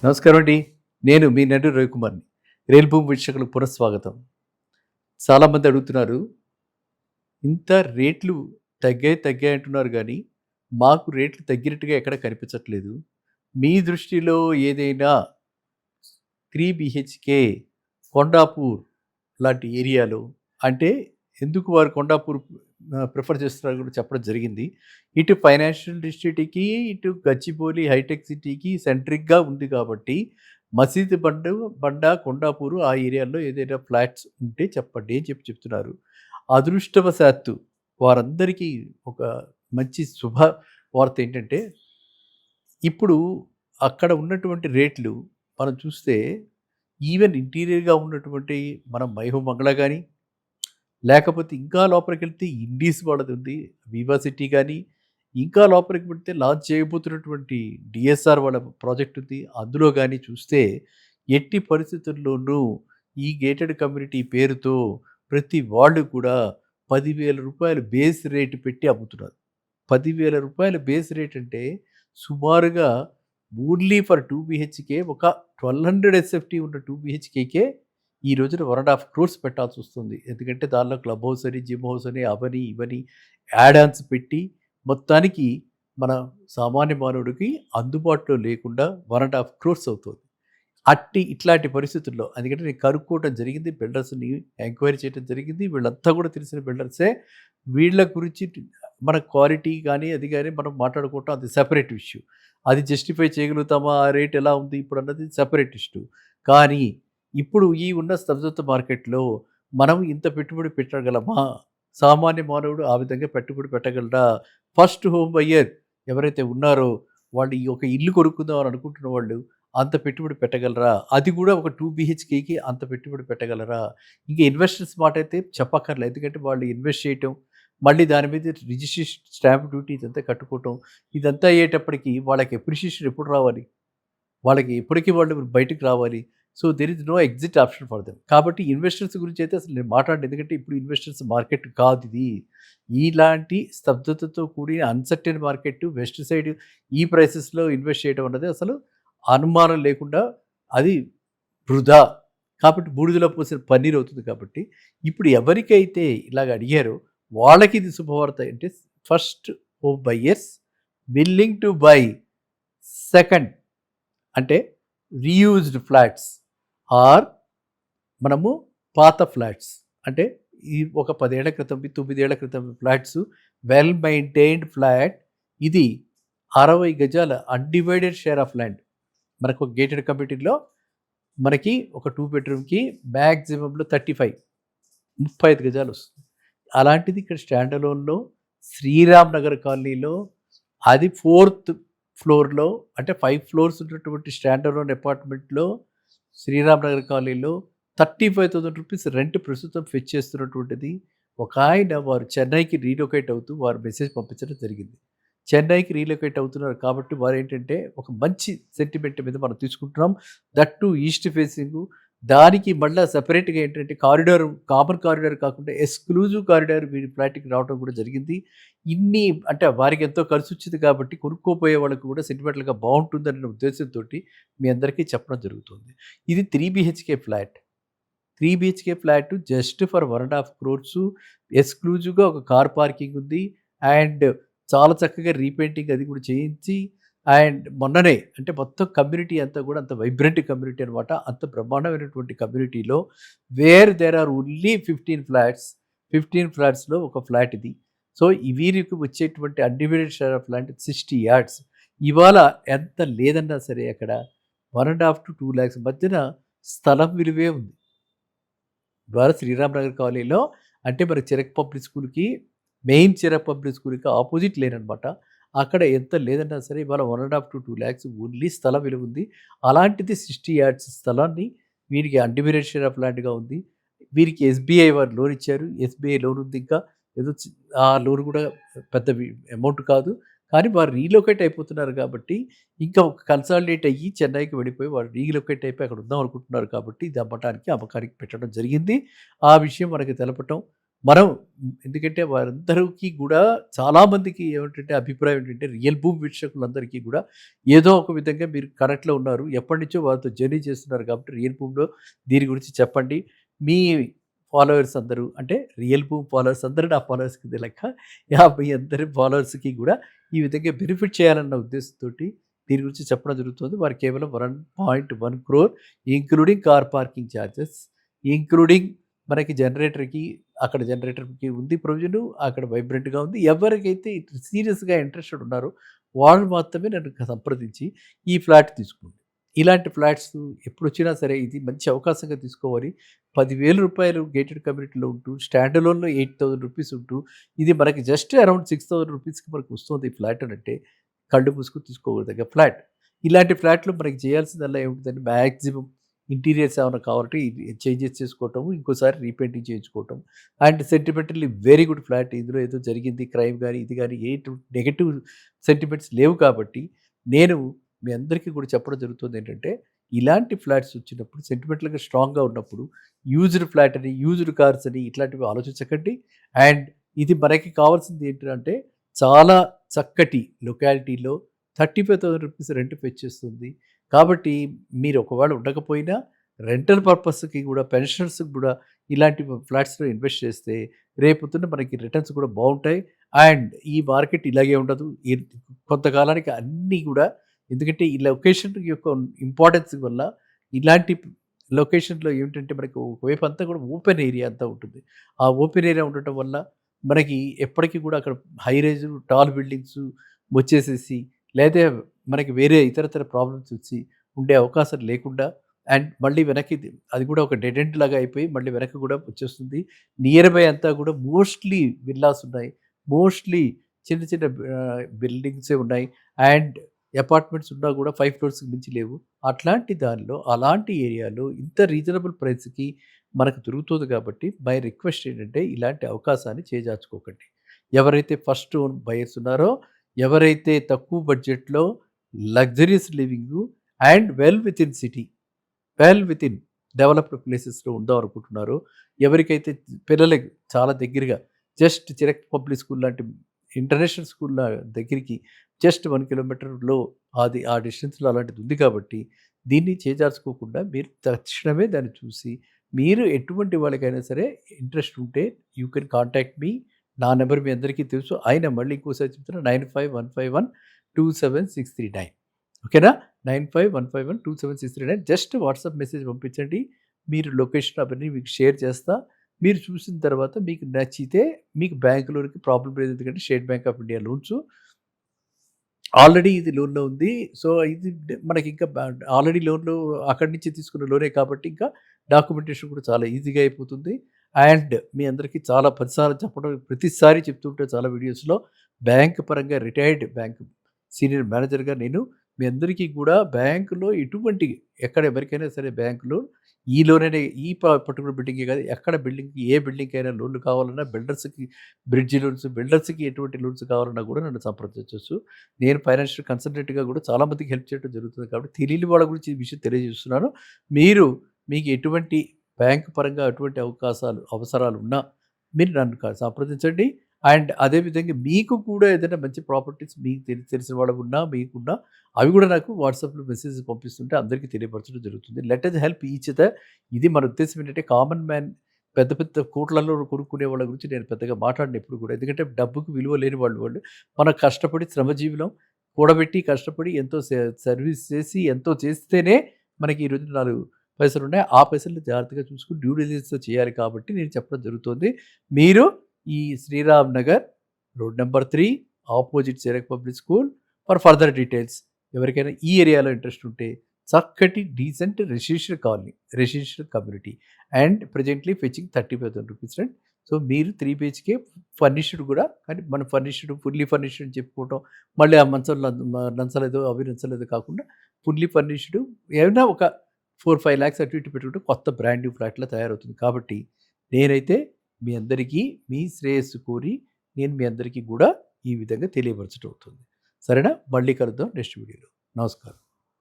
నమస్కారం అండి. నేను మీ నటుడు రవికుమార్‌ని. రైలు భూమి వీక్షకులకు పునఃస్వాగతం. చాలామంది అడుగుతున్నారు, ఇంత రేట్లు తగ్గాయి అంటున్నారు గానీ, మాకు రేట్లు తగ్గినట్టుగా ఎక్కడ కనిపించట్లేదు. మీ దృష్టిలో ఏదైనా 3 బీహెచ్‌కే కొండాపూర్ లాంటి ఏరియాలో అంటే ఎందుకు వారు కొండాపూర్ ప్రిఫర్ చేస్తున్నారో కూడా చెప్పడం జరిగింది. ఇటు ఫైనాన్షియల్ డిస్ట్రిక్ట్‌కి, ఇటు గచ్చిబౌలి హైటెక్ సిటీకి సెంట్రిక్‌గా ఉంది కాబట్టి, మసీదు బండ, కొండాపూరు ఆ ఏరియాలో ఏదైనా ఫ్లాట్స్ ఉంటే చెప్పండి అని చెప్తున్నారు. అదృష్టవశాత్తు వారందరికీ ఒక మంచి శుభ వార్త ఏంటంటే, ఇప్పుడు అక్కడ ఉన్నటువంటి రేట్లు మనం చూస్తే ఈవెన్ ఇంటీరియర్‌గా ఉన్నటువంటి మన మైహూ బంగ్లా గాని, లేకపోతే ఇంకా లోపలికెళ్తే ఇండీస్ వాళ్ళదుంది. వివా సిటీ గాని, ఇంకా లోపలికి వెళ్తే లాంచ్ చేయబోతున్నటువంటి డీఎస్ఆర్ వాళ్ళ ప్రాజెక్ట్ ఉంది. అందులో గాని చూస్తే ఎట్టి పరిస్థితుల్లోనూ ఈ గేటెడ్ కమ్యూనిటీ పేరుతో ప్రతి వాళ్ళు కూడా రూ. 10,000 బేస్ రేట్ పెట్టి అమ్ముతున్నారు. రూ. 10,000 బేస్ రేట్ అంటే సుమారుగా ఓన్లీ ఫర్ 2 బీహెచ్‌కే ఒక 1200 ఎస్ఎఫ్‌టీ ఉన్న 2 బీహెచ్‌కేకే ఈ రోజున 1.5 క్రోర్స్ పెట్టాల్సొస్తుంది. ఎందుకంటే దానిలో క్లబ్ హౌస్ అని, జిమ్ హౌస్ అని, అవని, ఇవని యాడ్ ఆన్స్ పెట్టి మొత్తానికి మన సామాన్య మానవుడికి అందుబాటులో లేకుండా 1.5 క్రోర్స్ అవుతుంది. ఇట్లాంటి పరిస్థితుల్లో ఎందుకంటే నేను కనుక్కోవడం జరిగింది. బిల్డర్స్‌ని ఎంక్వైరీ చేయడం జరిగింది. వీళ్ళంతా కూడా తెలిసిన బిల్డర్సే. వీళ్ళ గురించి మన క్వాలిటీ గాని, అది గాని మనం మాట్లాడుకోవటం అది సెపరేట్ ఇష్యూ. అది జస్టిఫై చేయగలుగుతామా? ఆ రేట్ ఎలా ఉంది ఇప్పుడన్నది సెపరేట్ ఇష్యూ. కానీ ఇప్పుడు ఈ ఉన్న స్తబ్దత మార్కెట్‌లో మనం ఇంత పెట్టుబడి పెట్టగలమా? సామాన్య మానవుడు ఆ విధంగా పెట్టుబడి పెట్టగలడా? ఫస్ట్ హోమ్ బయ్యర్ ఎవరైతే ఉన్నారో వాళ్ళు ఈ ఒక ఇల్లు కొనుక్కుందాం అని అనుకుంటున్న వాళ్ళు అంత పెట్టుబడి పెట్టగలరా? అది కూడా ఒక 2 బీహెచ్‌కేకి అంత పెట్టుబడి పెట్టగలరా? ఇంక ఇన్వెస్టర్స్ మాటైతే చెప్పక్కర్లేదు. ఎందుకంటే వాళ్ళు ఇన్వెస్ట్ చేయటం, మళ్ళీ దాని మీద రిజిస్ట్రేషన్ స్టాంప్ డ్యూటీ ఇదంతా కట్టుకోవటం, ఇదంతా అయ్యేటప్పటికి వాళ్ళకి అప్రిషియేషన్ ఎప్పుడు రావాలి? వాళ్ళకి ఎప్పటికి వాళ్ళు బయటికి రావాలి. So, there is no exit option for them. కాబట్టి ఇన్వెస్టర్స్ గురించైతే అసలు నేను మాట్లాడను. ఎందుకంటే ఇప్పుడు ఇన్వెస్టర్స్ మార్కెట్ కాదిది. ఇలాంటి స్తబ్దతతో కూడిన అన్‌సర్టెయిన్ మార్కెట్ వెస్ట్ సైడ్ ఈ ప్రైసెస్‌లో ఇన్వెస్ట్ చేయడం అన్నది అసలు అనుమానం లేకుండా అది వృధా. కాబట్టి బూడిదలో పోసిన పన్నీర్ అవుతుంది కాబట్టి, ఇప్పుడు ఎవరికైతే ఇలాగ అడిగారో వాళ్ళకి ఇది శుభవార్త. అంటే first home buyers willing to buy second అంటే రీయూజ్డ్ ఫ్లాట్స్ ఆర్ మనము పాత ఫ్లాట్స్ అంటే ఈ ఒక 10 ఏళ్ల క్రితం, 9 ఏళ్ల క్రితం ఫ్లాట్స్ వెల్ మెయింటైన్డ్ ఫ్లాట్ ఇది 60 గజాల అన్‌డివైడెడ్ షేర్ ఆఫ్ ల్యాండ్. మనకు గేటెడ్ కమ్యూనిటీలో మనకి ఒక 2 బెడ్‌రూమ్‌కి మాక్సిమంలో 35 గజాలు వస్తుంది. అలాంటిది ఇక్కడ స్టాండ్ అలోన్‌లో శ్రీరామ్ నగర్ కాలనీలో అది 4థ్ ఫ్లోర్‌లో అంటే 5 ఫ్లోర్స్ ఉన్నటువంటి స్టాండ్ అలోన్ అపార్ట్మెంట్‌లో శ్రీరామ్ నగర్ కాలనీలో రూ. 35,000 రెంట్ ప్రస్తుతం ఫెచ్ చేస్తున్నటువంటిది. ఒకాయన వారు చెన్నైకి రీలొకేట్ అవుతూ వారు మెసేజ్ పంపించడం జరిగింది. చెన్నైకి రీలొకేట్ అవుతున్నారు కాబట్టి వారేంటంటే ఒక మంచి సెంటిమెంట్ మీద మనం తీసుకుంటున్నాం. That two east facing. దానికి మళ్ళా సెపరేట్‌గా ఏంటంటే కారిడార్ కామన్ కారిడార్ కాకుండా ఎక్స్‌క్లూజివ్ కారిడార్ వీరి ఫ్లాట్‌కి రావడం కూడా జరిగింది. ఇన్ని అంటే వారికి ఎంతో ఖర్చొచ్చింది కాబట్టి కొనుక్కోపోయే వాళ్ళకి కూడా సెంటిమెంటల్‌గా బావుంటుందనే ఉద్దేశంతోటి మీ అందరికీ చెప్పడం జరుగుతుంది. ఇది 3 BHK flat. 3 BHK flat just for 1.5 crores ఎక్స్‌క్లూజివ్‌గా ఒక కార్ పార్కింగ్ ఉంది. అండ్ చాలా చక్కగా రీపెయింటింగ్ అది కూడా చేయించి అండ్ మొన్ననే అంటే మొత్తం కమ్యూనిటీ అంతా కూడా అంత వైబ్రెంట్ కమ్యూనిటీ అనమాట. అంత బ్రహ్మాండమైనటువంటి కమ్యూనిటీలో where there are only 15 flats. 15 ఫ్లాట్స్‌లో ఒక ఫ్లాట్ ఇది. సో, ఈ వీరికి వచ్చేటువంటి undivided share of land 60 yards. ఇవాళ ఎంత లేదన్నా సరే అక్కడ 1.5-2 లాక్స్ మధ్యన స్థలం విలువే ఉంది. ఇవాళ శ్రీరామ్ నగర్ కాలనీలో అంటే మన చిరక్ పబ్లిక్ స్కూల్‌కి మెయిన్ చిరక్ పబ్లిక్ స్కూల్‌కి ఆపోజిట్ లేన్ అనమాట. అక్కడ ఎంత లేదన్నా సరే ఇవాళ 1.5-2 లాక్స్ ఓన్లీ స్థలం విలువ ఉంది. అలాంటిది 60 యార్డ్స్ స్థలాన్ని వీరికి అన్‌డివైడెడ్ షేర్ ఆఫ్ ల్యాండ్‌గా ఉంది. వీరికి ఎస్‌బీఐ వారు లోన్ ఇచ్చారు. ఎస్‌బీఐ లోన్ ఉంది ఇంకా. ఏదో ఆ లోన్ కూడా పెద్ద అమౌంట్ కాదు. కానీ వారు రీలొకేట్ అయిపోతున్నారు కాబట్టి ఇంకా కన్సాలిడేట్ అయ్యి చెన్నైకి వెళ్ళిపోయి వారు రీలొకేట్ అయిపోయి అక్కడ ఉందాం అనుకుంటున్నారు కాబట్టి ఇది అమ్మకానికి పెట్టడం జరిగింది. ఆ విషయం మనకి తెలపటం మనం ఎందుకంటే వారందరికీ గూడా చాలామందికి ఏమిటంటే అభిప్రాయం ఏంటంటే రియల్ భూమి వీక్షకులందరికీ గూడా ఏదో ఒక విధంగా మీరు కనెక్ట్‌లో ఉన్నారు. ఎప్పటినుంచో వాళ్ళతో జర్నీ చేస్తున్నారు కాబట్టి రియల్ భూమిలో దీని గురించి చెప్పండి. మీ ఫాలోవర్స్ అందరూ అంటే రియల్ భూమి ఫాలోవర్స్ అందరూ నా ఫాలోవర్స్ కిందే లెక్క. మీ అందరి ఫాలోవర్స్‌కి గూడా ఈ విధంగా బెనిఫిట్ చేయాలన్న ఉద్దేశంతోటి దీని గురించి చెప్పడం జరుగుతుంది. వారు కేవలం 1.1 crore including car parking charges, including మనకి జనరేటర్‌కి అక్కడ జనరేటర్‌కి ఉంది ప్రొవిజను. అక్కడ వైబ్రెంట్‌గా ఉంది. ఎవరికైతే సీరియస్‌గా ఇంట్రెస్టెడ్ ఉన్నారో వాళ్ళు మాత్రమే నన్ను సంప్రదించి ఈ ఫ్లాట్ తీసుకోండి. ఇలాంటి ఫ్లాట్స్ ఎప్పుడొచ్చినా సరే ఇది మంచి అవకాశంగా తీసుకోవాలి. రూ. 10,000 గేటెడ్ కమ్యూనిటీలో ఉంటూ స్టాండ్ అలోన్‌లో రూ. 8,000 ఉంటూ ఇది మనకి జస్ట్ అరౌండ్ రూ. 6,000కి మనకు వస్తుంది ఈ ఫ్లాట్ అనంటే కళ్ళు మూసుకొని తీసుకోదగ్గ ఫ్లాట్. ఇలాంటి ఫ్లాట్‌లో మనకి చేయాల్సిందల్లా ఏముంటుందంటే మాక్సిమం ఇంటీరియర్స్ ఏమన్నా కావాలంటే చేంజెస్ చేసుకోవటము, ఇంకోసారి రీపెయింటింగ్ చేయించుకోవటం. And sentimentally very good flat. ఇందులో ఏదో జరిగింది క్రైమ్ గాని, ఇది గాని నెగెటివ్ సెంటిమెంట్స్ లేవు కాబట్టి నేను మీ అందరికీ కూడా చెప్పడం జరుగుతుందేంటంటే, ఇలాంటి ఫ్లాట్స్ వచ్చినప్పుడు సెంటిమెంటల్‌గా స్ట్రాంగ్‌గా ఉన్నప్పుడు యూజ్డ్ ఫ్లాట్ అని, యూజ్డ్ కార్స్ అని ఇట్లాంటివి ఆలోచించకండి. అండ్ ఇది మనకి కావాల్సింది ఏంటంటే చాలా చక్కటి లొకాలిటీలో రూ. 35,000 రెంట్ ఫెచ్ చేస్తుంది. కాబట్టి మీరు ఒకవేళ ఉండకపోయినా రెంటల్ పర్పస్‌కి కూడా పెన్షనర్స్‌కి కూడా ఇలాంటి ఫ్లాట్స్‌లో ఇన్వెస్ట్ చేస్తే రేపొద్దున మనకి రిటర్న్స్ కూడా బావుంటాయి. అండ్ ఈ మార్కెట్ ఇలాగే ఉండదు. కొంతకాలానికి అన్నీ కూడా ఎందుకంటే ఈ లొకేషన్ యొక్క ఇంపార్టెన్స్ వల్ల ఇలాంటి లొకేషన్‌లో ఏమిటంటే మనకు ఒకవైపు అంతా కూడా ఓపెన్ ఏరియా అంతా ఉంటుంది. ఆ ఓపెన్ ఏరియా ఉండటం వల్ల మనకి ఎప్పటికి కూడా అక్కడ హై రైజ్ టాల్ బిల్డింగ్స్ వచ్చేసేసి లేతే మనకి వేరే ఇతరతర ప్రాబ్లమ్స్ వచ్చి ఉండే అవకాశం లేకుండా అండ్ మళ్ళీ వెనక్కి అది కూడా ఒక డెడ్ ఎండ్ లాగా అయిపోయి మళ్ళీ వెనక్కి కూడా వచ్చేస్తుంది. నియర్ బై అంతా కూడా మోస్ట్‌లీ విల్లాస్ ఉన్నాయి. మోస్ట్‌లీ చిన్న చిన్న బిల్డింగ్సే ఉన్నాయి. అండ్ అపార్ట్మెంట్స్ ఉన్నా కూడా 5 ఫ్లోర్స్‌కి మించి లేవు. అట్లాంటి దానిలో అలాంటి ఏరియాలో ఇంత రీజనబుల్ ప్రైస్‌కి మనకు దొరుకుతుంది కాబట్టి మై రిక్వెస్ట్ ఏంటంటే ఇలాంటి అవకాశాన్ని చేజార్చుకోకండి. ఎవరైతే ఫస్ట్ ఓన్ బయర్స్ ఉన్నారో, ఎవరైతే తక్కువ బడ్జెట్‌లో luxurious living and well within city, well within developed ప్లేసెస్‌లో ఉందాం అనుకుంటున్నారో, ఎవరికైతే పిల్లలకి చాలా దగ్గరగా జస్ట్ చిరక్ పబ్లిక్ స్కూల్ లాంటి ఇంటర్నేషనల్ స్కూల్ల దగ్గరికి జస్ట్ 1 కిలోమీటర్‌లో అది ఆ డిస్టెన్స్‌లో అలాంటిది ఉంది కాబట్టి, దీన్ని చేజార్చుకోకుండా మీరు తక్షణమే దాన్ని చూసి, మీరు ఎటువంటి వాళ్ళకైనా సరే ఇంట్రెస్ట్ ఉంటే యూ కెన్ కాంటాక్ట్ మీ. నా నంబర్ మీ అందరికీ తెలుసు. అయినా మళ్ళీ ఇంకోసారి చెప్తున్నా 9515127639 ఓకేనా? 9515127639 జస్ట్ వాట్సాప్ మెసేజ్ పంపించండి. మీరు లొకేషన్ అవన్నీ మీకు షేర్ చేస్తా. మీరు చూసిన తర్వాత మీకు నచ్చితే మీకు బ్యాంక్ లోన్‌కి ప్రాబ్లమ్ లేదు. ఎందుకంటే state bank of India loans already ఇది లోన్‌లో ఉంది. సో, ఇది మనకింకా ఆల్రెడీ లోన్‌లో అక్కడి నుంచి తీసుకున్న లోనే కాబట్టి ఇంకా డాక్యుమెంటేషన్ కూడా చాలా ఈజీగా అయిపోతుంది. అండ్ మీ అందరికీ చాలా ప్రతిసారి చెప్పడం ప్రతిసారి చెప్తుంటే చాలా వీడియోస్‌లో బ్యాంక్ పరంగా రిటైర్డ్ బ్యాంక్ సీనియర్ మేనేజర్‌గా నేను మీ అందరికీ కూడా బ్యాంకులో ఎటువంటి ఎక్కడ ఎవరికైనా సరే బ్యాంకులో ఈ లోననే ఈ పర్టిక్యులర్ బిల్డింగే కాదు ఎక్కడ బిల్డింగ్‌కి ఏ బిల్డింగ్‌కైనా లోన్‌లు కావాలన్నా బిల్డర్స్‌కి బ్రిడ్జ్ లోన్స్, బిల్డర్స్‌కి ఎటువంటి లోన్స్ కావాలన్నా కూడా నన్ను సంప్రదించొచ్చు. నేను ఫైనాన్షియల్ కన్సల్టెంట్‌గా కూడా చాలా మందికి హెల్ప్ చేయడం జరుగుతుంది కాబట్టి తెలియని వాళ్ళ గురించి ఈ విషయం తెలియజేస్తున్నాను. మీరు మీకు ఎటువంటి బ్యాంక్ పరంగా అటువంటి అవసరాలు ఉన్నా మీరు నన్ను సంప్రదించండి. అండ్ అదే విధంగా మీకు కూడా ఏదైనా మంచి ప్రాపర్టీస్ మీకు తెలిసిన వాళ్ళకున్నా, మీకున్నా అవి కూడా నాకు వాట్సాప్‌లో మెసేజ్ పంపిస్తుంటే అందరికీ తెలియపరచడం జరుగుతుంది. Let us help each other. ఇది మన ఉద్దేశ్యం ఏంటంటే కామన్ మ్యాన్ పెద్ద పెద్ద కోట్లలో కొనుక్కునే వాళ్ళ గురించి నేను పెద్దగా మాట్లాడను ఎప్పుడు కూడా. ఎందుకంటే డబ్బుకి విలువ లేని వాళ్ళు. మనం కష్టపడి శ్రమజీవులం. కూడబెట్టి, కష్టపడి ఎంతో సర్వీస్ చేసి, ఎంతో చేస్తేనే మనకి ఈరోజు 4 పైసలున్నాయి. ఆ పైసల్ని జాగ్రత్తగా చూసుకొని డ్యూ డిలిజెన్స్‌తో చేయాలి కాబట్టి నేను చెప్పడం జరుగుతుంది. మీరు ఈ Sriram Nagar road number 3 opposite సిరక్ public school for further details ఎవరికైనా ఈ ఏరియాలో ఇంట్రెస్ట్ ఉంటే చక్కటి decent residential colony, residential community and presently fetching రూ. 35,000 రెంట్. సో మీరు 3 BHK ఫర్నిష్డ్ కూడా కానీ మనం ఫర్నిష్డ్, ఫుల్లీ ఫర్నిష్డ్ అని చెప్పుకోవటం, మళ్ళీ ఆ మంచం నంచలేదు, అవి నంచలేదు కాకుండా ఫుల్లీ ఫర్నిష్డ్ ఏమైనా ఒక 4, 5 లాక్స్ అటు ఇటు పెట్టుకుంటే కొత్త బ్రాండ్ న్యూ ఫ్లాట్‌లా తయారవుతుంది. కాబట్టి నేనైతే మీ అందరికీ మీ శ్రేయస్సు కోరి నేను మీ అందరికీ కూడా ఈ విధంగా తెలియపరచడం అవుతుంది. సరేనా? మళ్ళీ కలుద్దాం నెక్స్ట్ వీడియోలో. నమస్కారం.